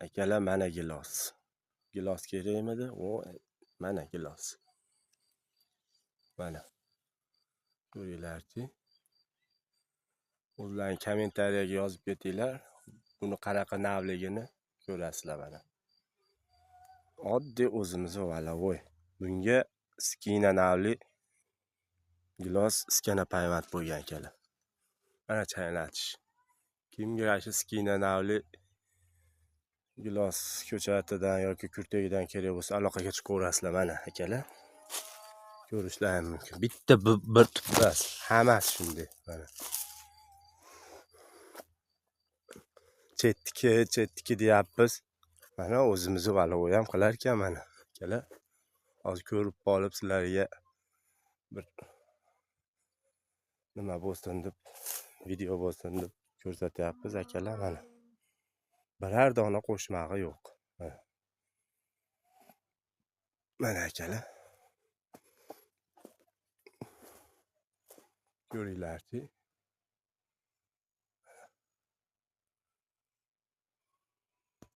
Akalar mana gilos. Gilos kerakmidi? O mana gilos. Mana. Ko'ringlarchi. O'zlaring kommentariyaga yozib ketinglar. Buni qanaqa navligini ko'rasizlar mana. Oddiy o'zimizni valavoy. Bunga skina navli gilos iskana payvand bo'lgan akalar. Mana chaynatish. Kimga shu skina navli gilos ko'chatidan yoki kurtagidan kerak bo'lsa aloqaga chiqaverasizlar mana akalar. Ko'rishlarim mumkin. Bitta bir tutmas. Hammasi shunday mana. Chetki deyapmiz. Mana o'zimizni valavoy ham qilar ekan mana akalar. Hozir ko'rib qolib sizlarga bir nima bo'lsin deb video bo'lsin deb ko'rsatyapmiz akalar mana. Biror dona qo'shmag'i yo'q. Mana akalar. Ko'ringlarchi.